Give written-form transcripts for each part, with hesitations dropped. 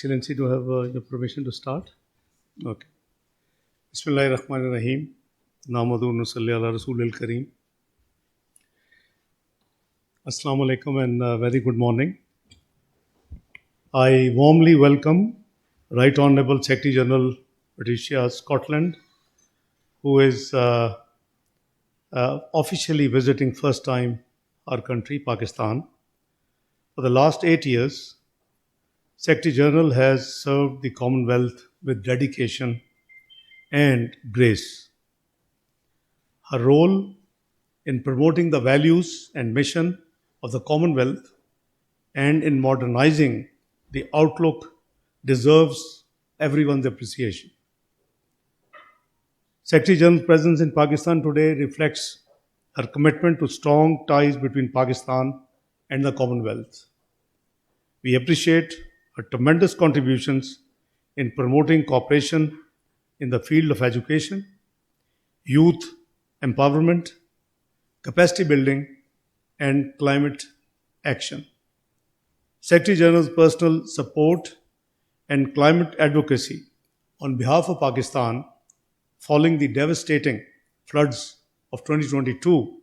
Excellency, do I have your permission to start? Okay. Bismillahirrahmanirrahim. Namadu nusalli ala Rasulil Kareem. Assalamu alaikum and very good morning. I warmly welcome Right Honourable Secretary General Rhodesia, Scotland, who is officially visiting first time our country, Pakistan. For the last 8 years, Secretary General has served the Commonwealth with dedication and grace. Her role in promoting the values and mission of the Commonwealth and in modernizing the outlook deserves everyone's appreciation. Secretary General's presence in Pakistan today reflects her commitment to strong ties between Pakistan and the Commonwealth. We appreciate her tremendous contributions in promoting cooperation in the field of education, youth empowerment, capacity building, and climate action. Secretary General's personal support and climate advocacy on behalf of Pakistan following the devastating floods of 2022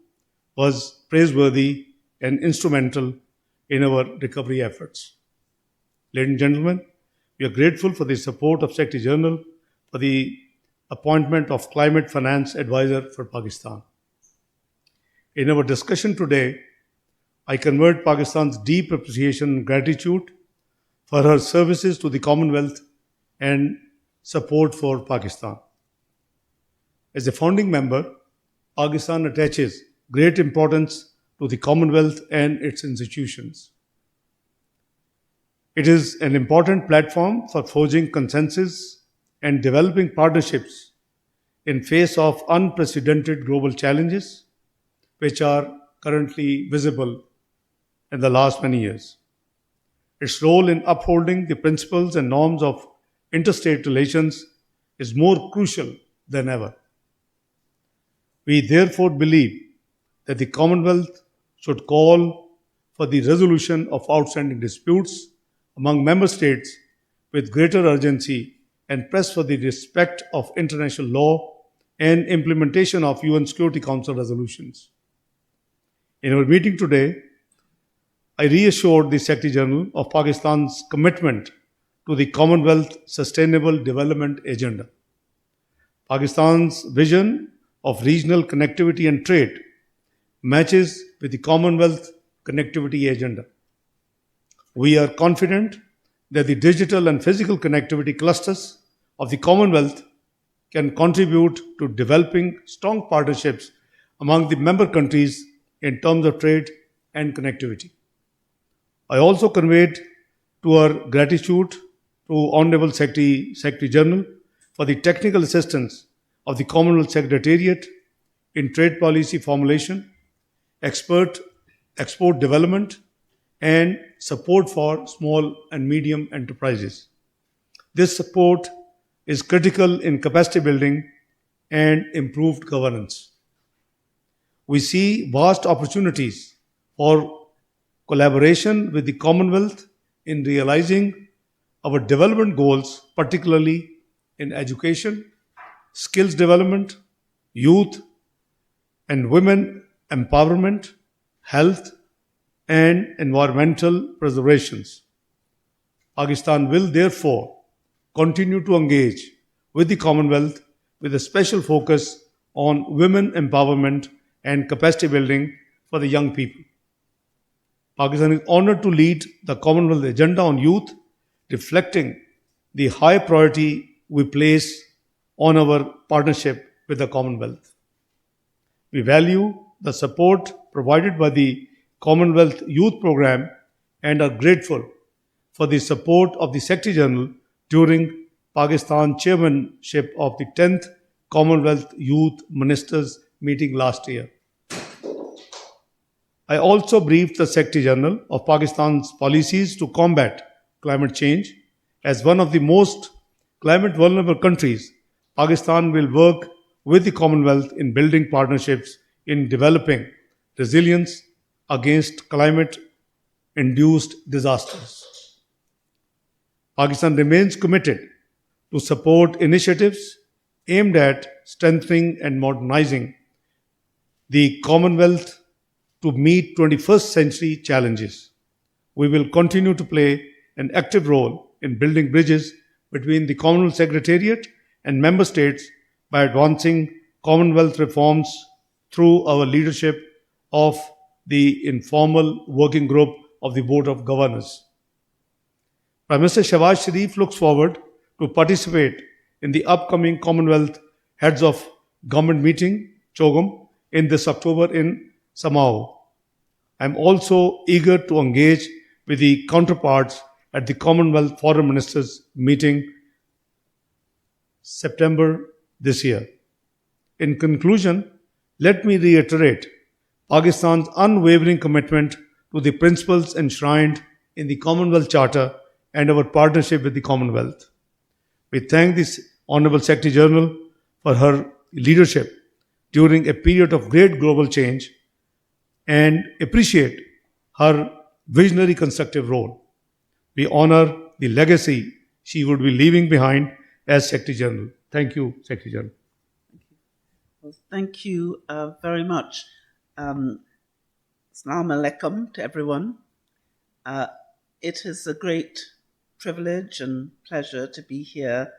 was praiseworthy and instrumental in our recovery efforts. Ladies and gentlemen, we are grateful for the support of Secretary General for the appointment of Climate Finance Advisor for Pakistan. In our discussion today, I convert Pakistan's deep appreciation and gratitude for her services to the Commonwealth and support for Pakistan. As a founding member, Pakistan attaches great importance to the Commonwealth and its institutions. It is an important platform for forging consensus and developing partnerships in face of unprecedented global challenges which are currently visible in the last many years. Its role in upholding the principles and norms of interstate relations is more crucial than ever. We therefore believe that the Commonwealth should call for the resolution of outstanding disputes among member states with greater urgency and press for the respect of international law and implementation of UN Security Council resolutions. In our meeting today, I reassured the Secretary General of Pakistan's commitment to the Commonwealth Sustainable Development Agenda. Pakistan's vision of regional connectivity and trade matches with the Commonwealth Connectivity Agenda. We are confident that the digital and physical connectivity clusters of the Commonwealth can contribute to developing strong partnerships among the member countries in terms of trade and connectivity. I also conveyed to our gratitude to Honourable Secretary General for the technical assistance of the Commonwealth Secretariat in trade policy formulation, export development, and support for small and medium enterprises. This support is critical in capacity building and improved governance. We see vast opportunities for collaboration with the Commonwealth in realizing our development goals, particularly in education, skills development, youth and women empowerment, health, and environmental preservations. Pakistan will therefore continue to engage with the Commonwealth with a special focus on women empowerment and capacity building for the young people. Pakistan is honored to lead the Commonwealth agenda on youth, reflecting the high priority we place on our partnership with the Commonwealth. We value the support provided by the Commonwealth Youth Programme and are grateful for the support of the Secretary General during Pakistan chairmanship of the 10th Commonwealth Youth Ministers meeting last year. I also briefed the Secretary General of Pakistan's policies to combat climate change. As one of the most climate vulnerable countries, Pakistan will work with the Commonwealth in building partnerships in developing resilience against climate-induced disasters. Pakistan remains committed to support initiatives aimed at strengthening and modernizing the Commonwealth to meet 21st century challenges. We will continue to play an active role in building bridges between the Commonwealth Secretariat and member states by advancing Commonwealth reforms through our leadership of the informal working group of the Board of Governors. Prime Minister Shehbaz Sharif looks forward to participate in the upcoming Commonwealth Heads of Government meeting, CHOGM, in this October in Samao. I am also eager to engage with the counterparts at the Commonwealth Foreign Ministers meeting September this year. In conclusion, let me reiterate Pakistan's unwavering commitment to the principles enshrined in the Commonwealth Charter and our partnership with the Commonwealth. We thank this Honorable Secretary General for her leadership during a period of great global change and appreciate her visionary constructive role. We honor the legacy she would be leaving behind as Secretary General. Thank you, Secretary General. Well, thank you very much. Assalamu alaikum to everyone. It is a great privilege and pleasure to be here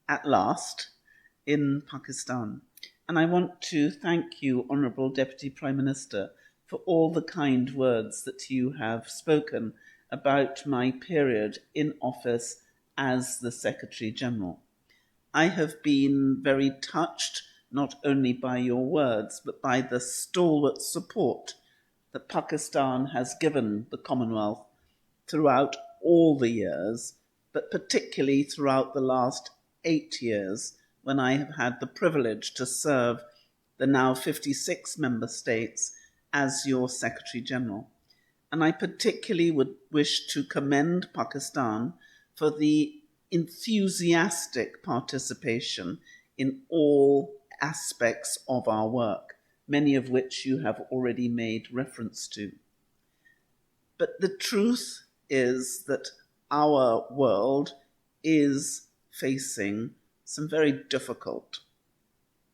at last in Pakistan. And I want to thank you, Honourable Deputy Prime Minister, for all the kind words that you have spoken about my period in office as the Secretary General. I have been very touched not only by your words, but by the stalwart support that Pakistan has given the Commonwealth throughout all the years, but particularly throughout the last 8 years, when I have had the privilege to serve the now 56 member states as your Secretary General. And I particularly would wish to commend Pakistan for the enthusiastic participation in all aspects of our work, many of which you have already made reference to. But the truth is that our world is facing some very difficult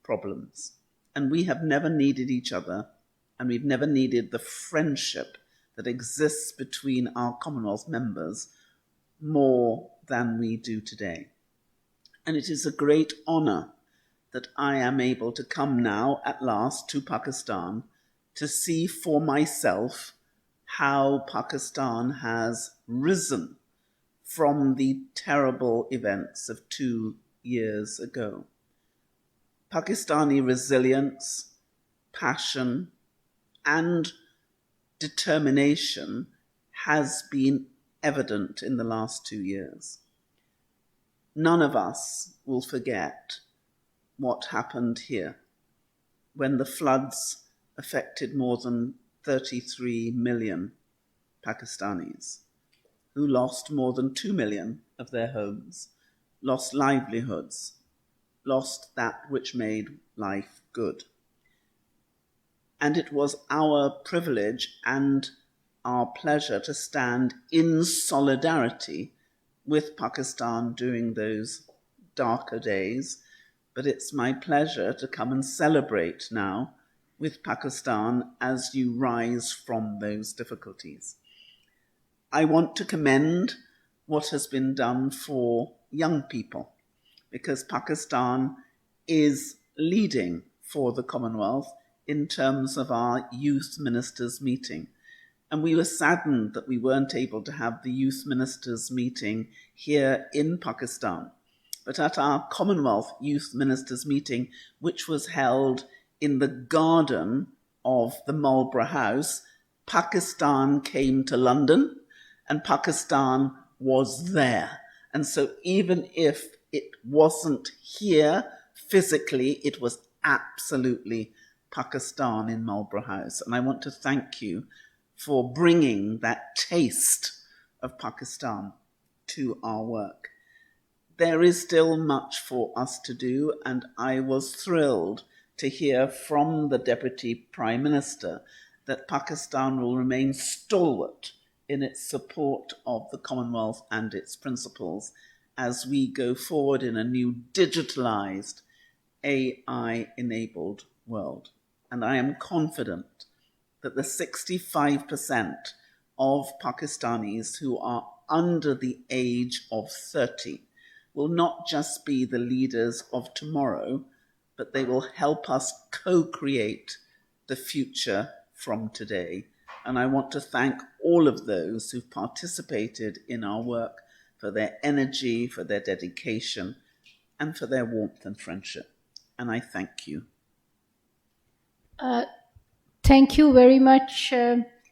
problems, and we have never needed each other, and we've never needed the friendship that exists between our Commonwealth members more than we do today. And it is a great honour that I am able to come now at last to Pakistan to see for myself how Pakistan has risen from the terrible events of 2 years ago. Pakistani resilience, passion, and determination has been evident in the last 2 years. None of us will forget what happened here when the floods affected more than 33 million Pakistanis, who lost more than 2 million of their homes, lost livelihoods, lost that which made life good. And it was our privilege and our pleasure to stand in solidarity with Pakistan during those darker days, but it's my pleasure to come and celebrate now with Pakistan as you rise from those difficulties. I want to commend what has been done for young people, because Pakistan is leading for the Commonwealth in terms of our youth ministers meeting. And we were saddened that we weren't able to have the youth ministers meeting here in Pakistan. But at our Commonwealth Youth Ministers meeting, which was held in the garden of the Marlborough House, Pakistan came to London and Pakistan was there. And so even if it wasn't here physically, it was absolutely Pakistan in Marlborough House. And I want to thank you for bringing that taste of Pakistan to our work. There is still much for us to do, and I was thrilled to hear from the Deputy Prime Minister that Pakistan will remain stalwart in its support of the Commonwealth and its principles as we go forward in a new digitalized, AI enabled world. And I am confident that the 65% of Pakistanis who are under the age of 30 will not just be the leaders of tomorrow, but they will help us co-create the future from today. And I want to thank all of those who've participated in our work for their energy, for their dedication, and for their warmth and friendship. And I thank you. Thank you very much,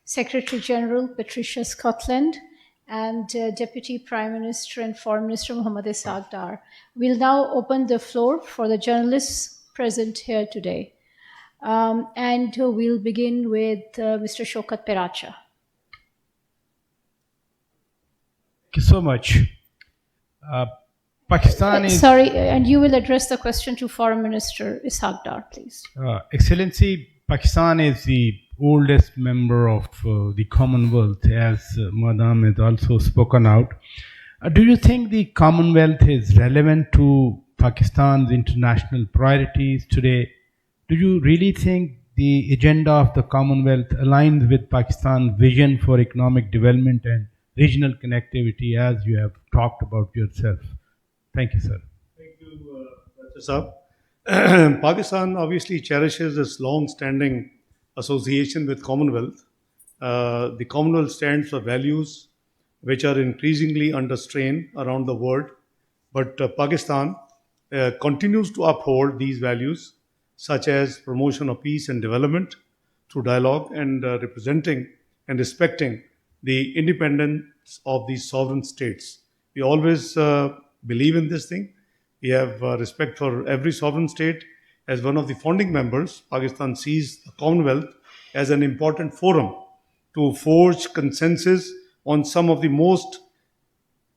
Secretary General Patricia Scotland and Deputy Prime Minister and Foreign Minister Mohammad Ishaq Dar. We'll now open the floor for the journalists present here today. And we'll begin with Mr. Shokat Peracha. Thank you so much. Pakistan is... Sorry, and you will address the question to Foreign Minister Ishaq Dar, please. Excellency, Pakistan is the oldest member of the Commonwealth, as Madam has also spoken out. Do you think the Commonwealth is relevant to Pakistan's international priorities today? Do you really think the agenda of the Commonwealth aligns with Pakistan's vision for economic development and regional connectivity, as you have talked about yourself? Thank you, sir. Thank you, Dr. Saab. Pakistan obviously cherishes this long-standing association with Commonwealth. The Commonwealth stands for values which are increasingly under strain around the world, but Pakistan continues to uphold these values, such as promotion of peace and development through dialogue and representing and respecting the independence of these sovereign states. We always believe in this thing. We have respect for every sovereign state. As one of the founding members, Pakistan sees the Commonwealth as an important forum to forge consensus on some of the most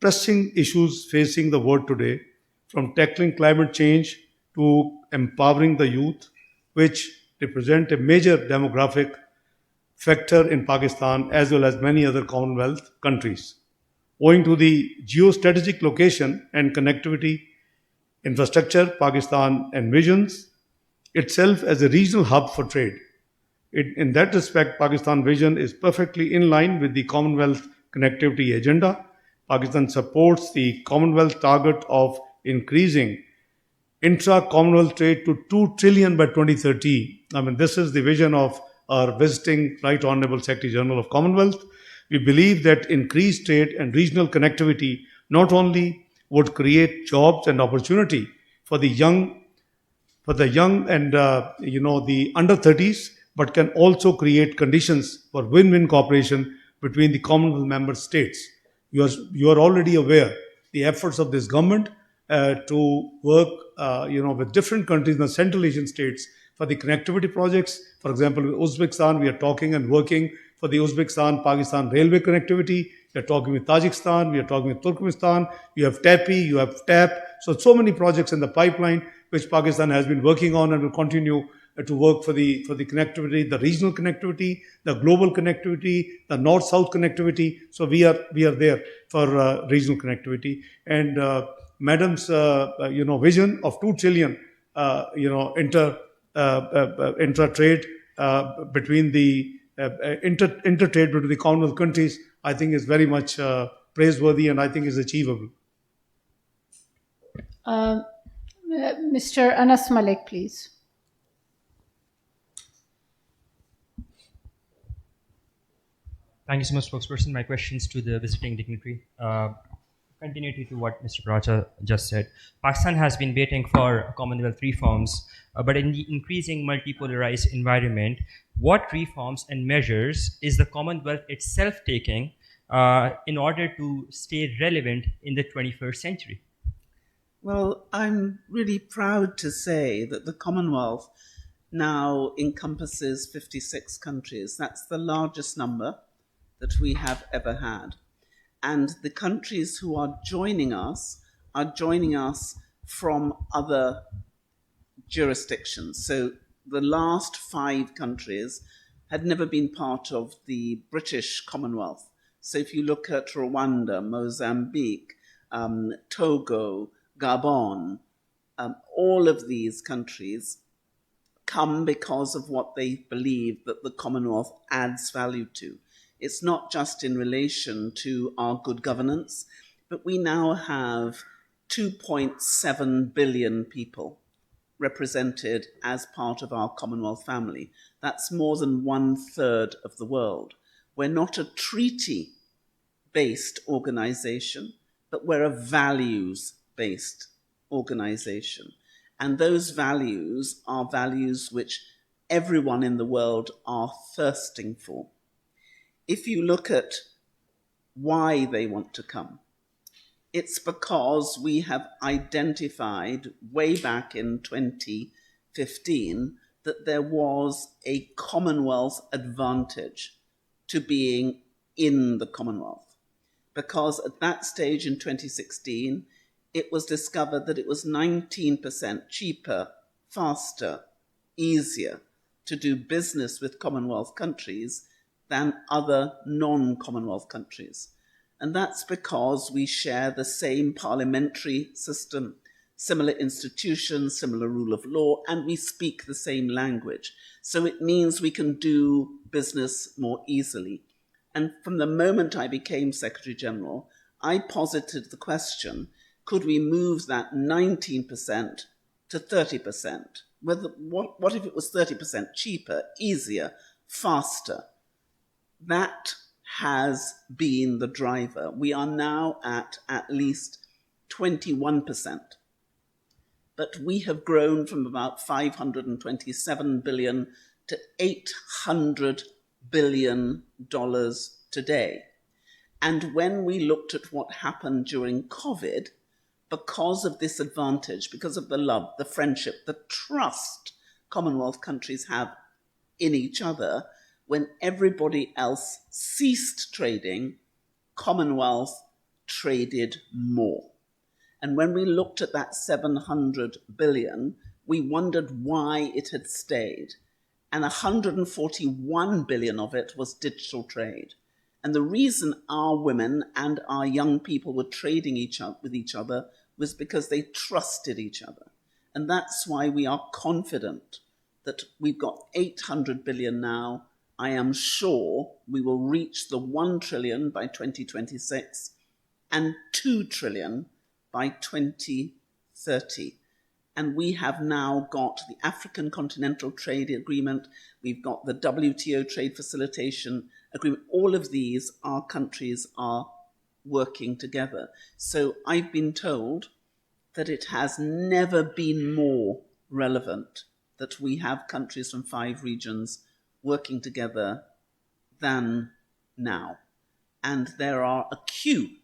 pressing issues facing the world today, from tackling climate change to empowering the youth, which represent a major demographic factor in Pakistan as well as many other Commonwealth countries. Owing to the geostrategic location and connectivity infrastructure, Pakistan envisions itself as a regional hub for trade. In that respect, Pakistan's vision is perfectly in line with the Commonwealth connectivity agenda. Pakistan supports the Commonwealth target of increasing intra-Commonwealth trade to 2 trillion by 2030. I mean, this is the vision of our visiting Right Honorable Secretary General of Commonwealth. We believe that increased trade and regional connectivity not only would create jobs and opportunity for the young and the under 30s, but can also create conditions for win-win cooperation between the Commonwealth member states. You are already aware the efforts of this government to work with different countries in the Central Asian states for the connectivity projects. For example, with Uzbekistan, we are talking and working for the Uzbekistan-Pakistan railway connectivity. We are talking with Tajikistan, we are talking with Turkmenistan, you have TAPI, you have TAP. So many projects in the pipeline which Pakistan has been working on and will continue to work for the connectivity, the regional connectivity, the global connectivity, the north-south connectivity. So we are there for regional connectivity. And Madam's vision of 2 trillion intra-trade between the intertrade between the Commonwealth countries, I think is very much praiseworthy and I think is achievable. Mr. Anas Malik, please. Thank you so much, spokesperson. My questions to the visiting dignitary. Continuity to what Mr. Pracha just said. Pakistan has been waiting for Commonwealth reforms, but in the increasing multipolarized environment, what reforms and measures is the Commonwealth itself taking in order to stay relevant in the 21st century? Well, I'm really proud to say that the Commonwealth now encompasses 56 countries. That's the largest number that we have ever had. And the countries who are joining us from other jurisdictions. So the last 5 countries had never been part of the British Commonwealth. So if you look at Rwanda, Mozambique, Togo, Gabon, all of these countries come because of what they believe that the Commonwealth adds value to. It's not just in relation to our good governance, but we now have 2.7 billion people represented as part of our Commonwealth family. That's more than 1/3 of the world. We're not a treaty-based organization, but we're a values-based organization. And those values are values which everyone in the world are thirsting for. If you look at why they want to come, it's because we have identified way back in 2015 that there was a Commonwealth advantage to being in the Commonwealth. Because at that stage in 2016, it was discovered that it was 19% cheaper, faster, easier to do business with Commonwealth countries than other non-Commonwealth countries. And that's because we share the same parliamentary system, similar institutions, similar rule of law, and we speak the same language. So it means we can do business more easily. And from the moment I became Secretary General, I posited the question, could we move that 19% to 30%? What if it was 30% cheaper, easier, faster? That has been the driver. We are now at least 21%. But we have grown from about 527 billion to $800 billion today. And when we looked at what happened during COVID, because of this advantage, because of the love, the friendship, the trust Commonwealth countries have in each other, when everybody else ceased trading, Commonwealth traded more. And when we looked at that 700 billion, we wondered why it had stayed. And 141 billion of it was digital trade. And the reason our women and our young people were trading with each other was because they trusted each other. And that's why we are confident that we've got 800 billion now. I am sure we will reach the 1 trillion by 2026 and 2 trillion by 2030. And we have now got the African Continental Trade Agreement, we've got the WTO Trade Facilitation Agreement. All of these, our countries are working together. So I've been told that it has never been more relevant that we have countries from 5 regions working together than now. And there are a queue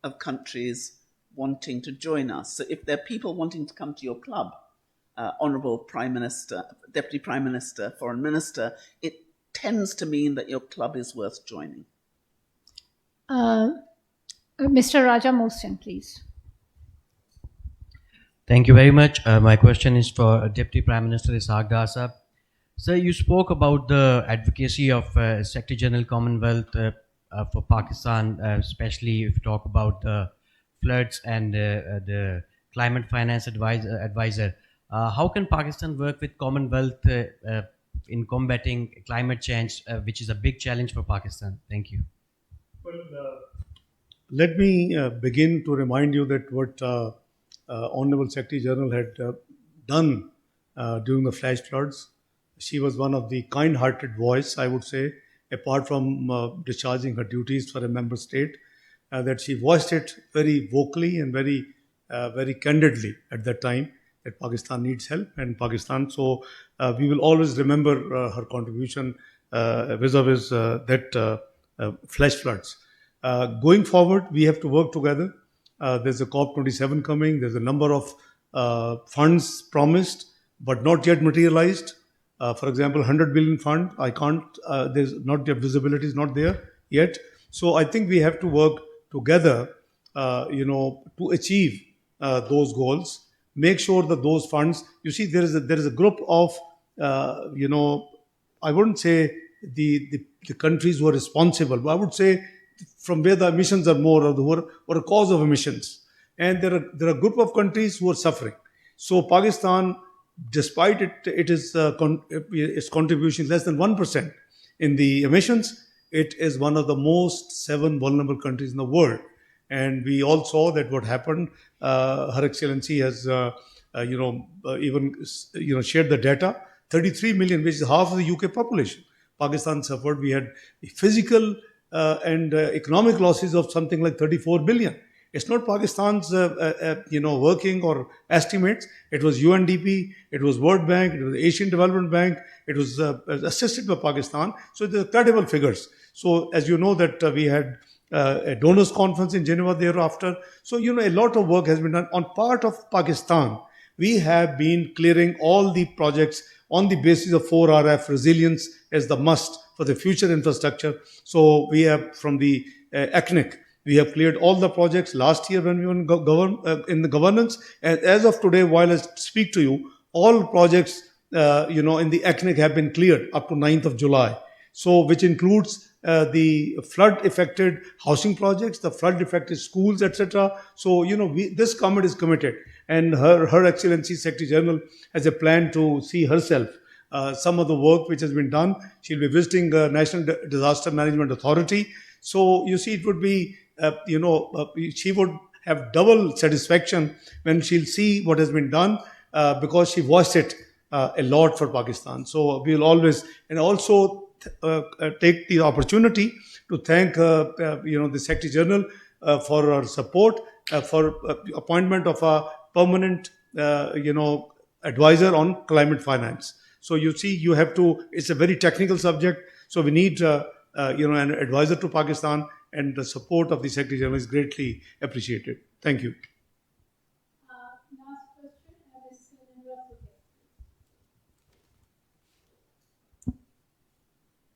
of countries wanting to join us. So if there are people wanting to come to your club, Honourable Prime Minister, Deputy Prime Minister, Foreign Minister, it tends to mean that your club is worth joining. Mr. Raja Mohsin, please. Thank you very much. My question is for Deputy Prime Minister Ishaq Dar Sahab. Sir, you spoke about the advocacy of Secretary General Commonwealth for Pakistan, especially if you talk about the floods and the climate finance advisor. How can Pakistan work with Commonwealth in combating climate change, which is a big challenge for Pakistan? Thank you. Well, let me begin to remind you that what Honorable Secretary General had done during the flash floods. She was one of the kind-hearted voice, I would say, apart from discharging her duties for a member state, that she voiced it very vocally and very candidly at that time that Pakistan needs help and Pakistan. So we will always remember her contribution vis-a-vis that flash floods. Going forward, we have to work together. There's a COP27 coming. There's a number of funds promised but not yet materialized. For example, 100 billion fund, I can't, there's not yet, visibility is not there yet. So I think we have to work together, to achieve those goals. Make sure that those funds, you see, there is a group of, I wouldn't say the countries who are responsible, but I would say from where the emissions are more, or a cause of emissions. And there are a group of countries who are suffering. So Pakistan, despite its contribution less than 1% in the emissions, it is one of the most 7 vulnerable countries in the world. And we all saw that what happened. Her Excellency has, even shared the data. 33 million, which is half of the UK population. Pakistan suffered. We had physical and economic losses of something like 34 billion. It's not Pakistan's, working or estimates. It was UNDP, it was World Bank, it was Asian Development Bank. It was assisted by Pakistan. So they're credible figures. So as you know that we had a donors conference in Geneva thereafter. So a lot of work has been done on part of Pakistan. We have been clearing all the projects on the basis of 4RF resilience as the must for the future infrastructure. So we have from the ECNIC. We have cleared all the projects last year when we were in the governance. And as of today, while I speak to you, all projects, in the ECNIC have been cleared up to 9th of July. So, which includes the flood-affected housing projects, the flood-affected schools, etc. So, this government is committed, and Her Excellency Secretary General has a plan to see herself some of the work which has been done. She'll be visiting National Disaster Management Authority. So, you see, it would be she would have double satisfaction when she'll see what has been done because she watched it a lot for Pakistan. So we'll always, and also take the opportunity to thank the Secretary General for her support for appointment of a permanent advisor on climate finance. So you see, you have to. It's a very technical subject, so we need an advisor to Pakistan. And the support of the Secretary General is greatly appreciated. Thank you. Last question,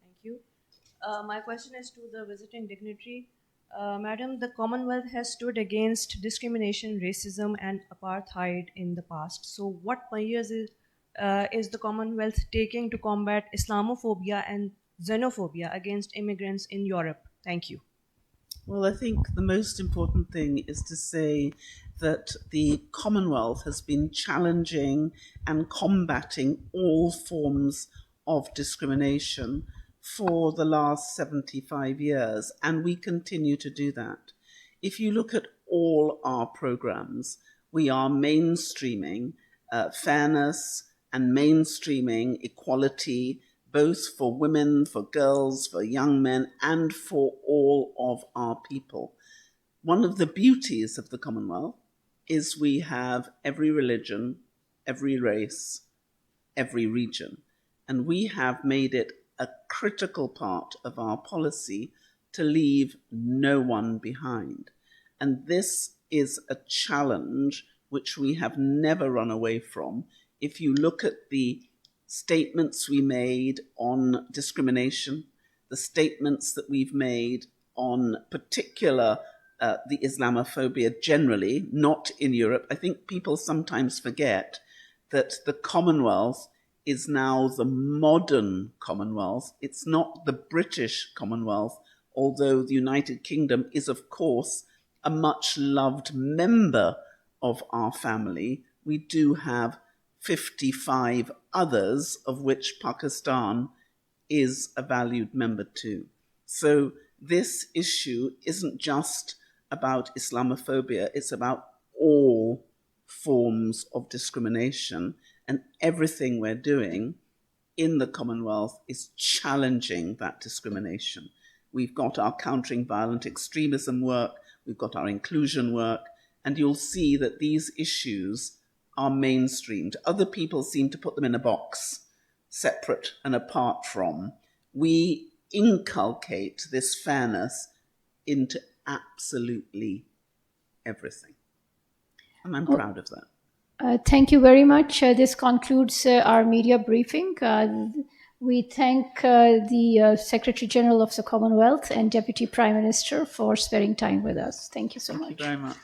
Thank you. My question is to the visiting dignitary. Madam, the Commonwealth has stood against discrimination, racism, and apartheid in the past. So, what measures is the Commonwealth taking to combat Islamophobia and xenophobia against immigrants in Europe? Thank you. Well, I think the most important thing is to say that the Commonwealth has been challenging and combating all forms of discrimination for the last 75 years, and we continue to do that. If you look at all our programs, we are mainstreaming fairness and mainstreaming equality, both for women, for girls, for young men, and for all of our people. One of the beauties of the Commonwealth is we have every religion, every race, every region, and we have made it a critical part of our policy to leave no one behind. And this is a challenge which we have never run away from. If you look at the statements we made on discrimination, the statements that we've made on particular the Islamophobia generally, not in Europe. I think people sometimes forget that the Commonwealth is now the modern Commonwealth. It's not the British Commonwealth, although the United Kingdom is, of course, a much loved member of our family. We do have 55 others, of which Pakistan is a valued member too. So this issue isn't just about Islamophobia, it's about all forms of discrimination, and everything we're doing in the Commonwealth is challenging that discrimination. We've got our countering violent extremism work, we've got our inclusion work, and you'll see that these issues are mainstreamed. Other people seem to put them in a box, separate and apart from. We inculcate this fairness into absolutely everything. And I'm proud of that. Thank you very much. This concludes our media briefing. We thank the Secretary General of the Commonwealth and Deputy Prime Minister for sparing time with us. Thank you so much. Thank you very much.